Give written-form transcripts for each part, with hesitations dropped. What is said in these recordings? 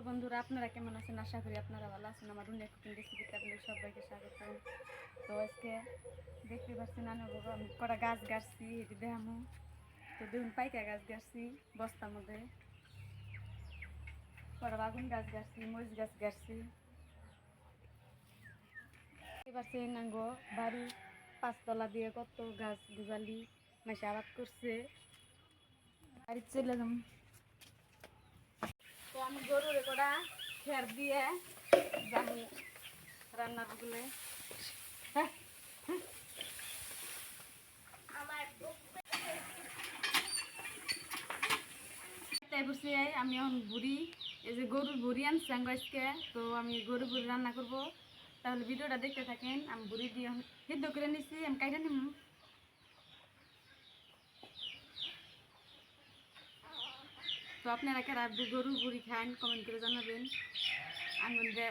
বন্ধুরা, আপনারা কেমন আছেন? আশা করি আপনারা ভালো আছেন। আমার রুনের কুকিং রেসিপিতে আপনাদের সবাইকে স্বাগত। তো আজকে দেখতে পাচ্ছেন আমি কটা গাছ গাছছি, এটি দেখামো। তো দেখুন, পাইকা গাছ গাছছি বস্তার মধ্যে, কটা বাগুন গাছ গাছছি, মরিচ গাছ গাছছি। দেখতে পাচ্ছেন নাঙ্গো বাড়ি পাঁচতলা দিয়ে কত গাছ গুজালি মাসে আবাদ করছে। বাড়ি চলে যাম। তো আমি গরুর কটা খের দিয়ে যাবো রান্নার গুলে। আমি এখন বুড়ি, এই যে গরুর বুড়ি আনছি আজকে। তো আমি গরুর বুড়ি রান্না করব, তাহলে ভিডিওটা দেখতে থাকেন। আমি বুড়ি দিয়ে সিদ্ধ করে নিচ্ছি, আমি কাইটা নিব। তো আপনারা কারা গরুর বুড়ি খান কমেন্ট করে জানাবেন। আঙুলে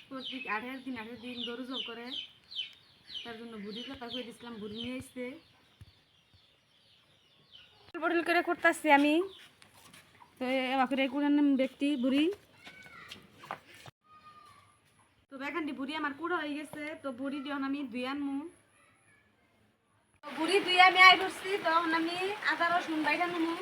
প্রতি 8 দিন গরু জব করে, তার জন্য বুড়ির কথা কয়ে দিচ্ছিলাম। বুড়ি নিয়ে এসছে, বড়ল করে করতেছি আমি। তো এবার কুড়ানো ব্যক্তি বুড়ি। তো এখানটি বুড়ি আমার কুড়া হয়ে গেছে। তো বুড়ি যখন আমি ধুই আনমু, বুড়ি ধুয়ে আমি আই করছি, তখন আমি আদা রসুন বাইটা নেবো।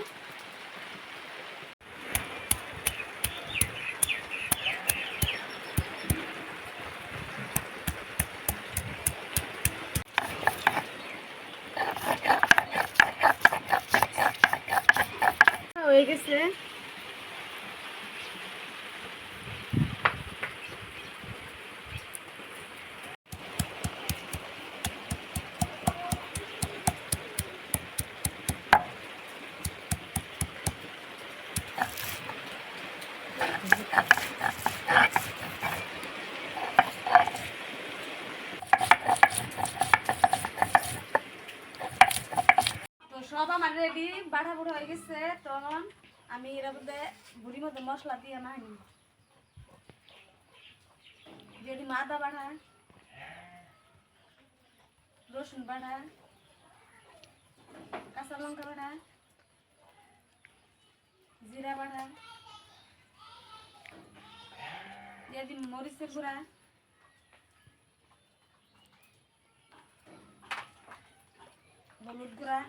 হয়ে গেছে। তো সব আমার রেডি, বাড়া বুড়া হয়ে গেছে। তখন আমি এর মধ্যে বুড়ির মধ্যে মশলা দিয়ে মানি দিয়ে দিই আদা বাড়া, রসুন বাড়া, কাঁচা লঙ্কা বাড়া, জিরা বাড়া, দিয়ে দিই মরিচের গুঁড়া, হলুদ গুঁড়া,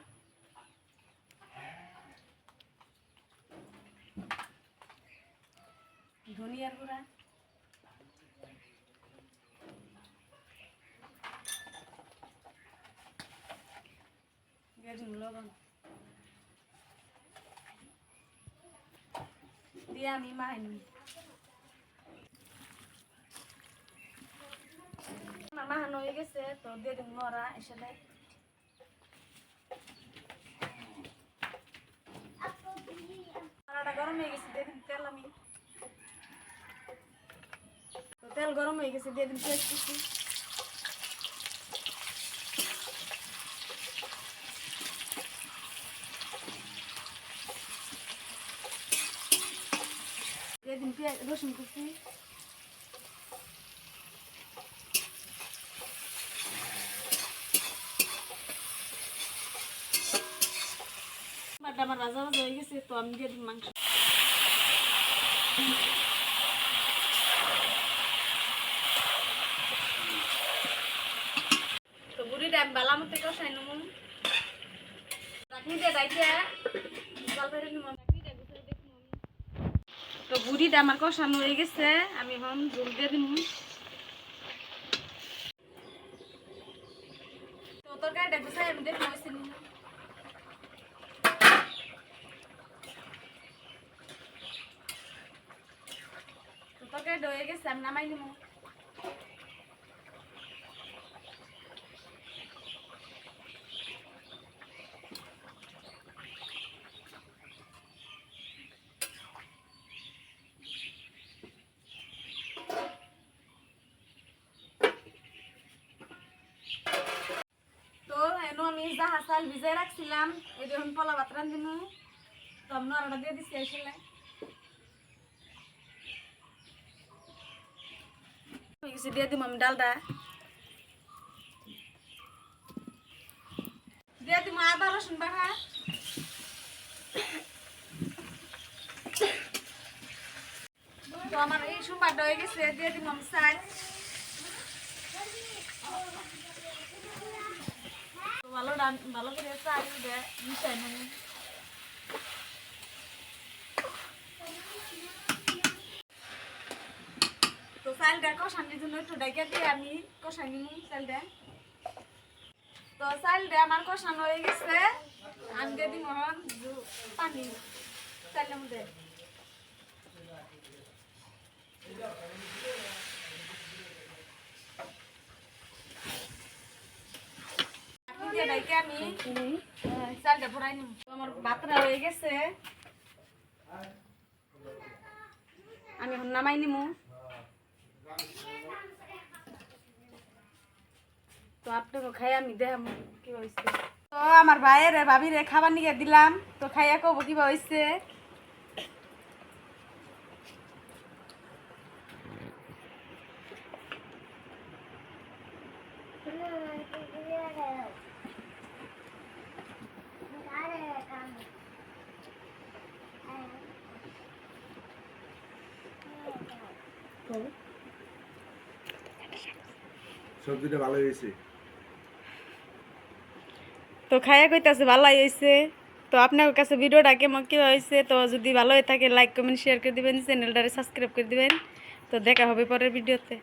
ধনিয়ার গুঁড়া, দিয়ে দিই লবণ দিয়ে আমি মাখাই। মাখানো হয়ে গেছে। তো দিয়ে দিন মরা এসে মরাটা গরম হয়ে গেছে, দিয়ে দিন তেল। আমি তো তেল গরম হয়ে গেছে, দিয়ে দিন পেঁয়াজ কুচি, দিয়ে দিন পেঁয়াজ রসুন কুচি, আমার ভাজা ভাজা হয়ে গেছে। তো আমি দিয়ে দিন মাংস। তো বুড়িটা আমি বালা মতো কষাই নেব। তো বুড়িটা আমার কষানো হয়ে গেছে, আমি এখন জল দিয়ে দিব। তো তরকারিটা গুছাই আমি দেখে হয়েছে নি। তো তরকারিটা হয়ে গেছে, আমি নামাই নিব। আমি জাহা চাল ভিজাই রাখছিলাম, এই যখন পোলা ভাত রাঁধিব। তো আমি নড়াটা দিয়ে দিচ্ছি আসলে দিয়ে দিব। আমি ডালটা দিয়ে দিব, আদা রসুন বাটা, আমার এই সোমবারটা হয়ে গেছে, দিয়ে দিব আমি চাল। তো ভালো করে চাল মিশাই নেব। তো চালটা কষানোর জন্য একটু ডাইকা দিয়ে আমি কষাই নিব চালটা। তো চালটা আমার কষানো হয়ে গেছে, আমি দিয়ে দিব পানি চালের মধ্যে। আমি চালটা ফোড়াই নিব। আমার ভাতটা হয়ে গেছে, আমি এখন নামাই নিব। তো আপনাকে খাই আমি দেখাম কি হয়েছে। তো আমার ভাইয়ের ভাবিরে খাবার নিয়ে দিলাম, তো খাইয়া কব কি হয়েছে। সবজিটা ভালো হয়েছে। তো খাইয়া কইতাছে ভালোই হয়েছে। তো আপনার কাছে ভিডিওটা কেমন কি হয়েছে, তো যদি ভালো হয়ে থাকে লাইক কমেন্ট শেয়ার করে দিবেন, চ্যানেলটারে সাবস্ক্রাইব করে দিবেন। তো দেখা হবে পরের ভিডিওতে।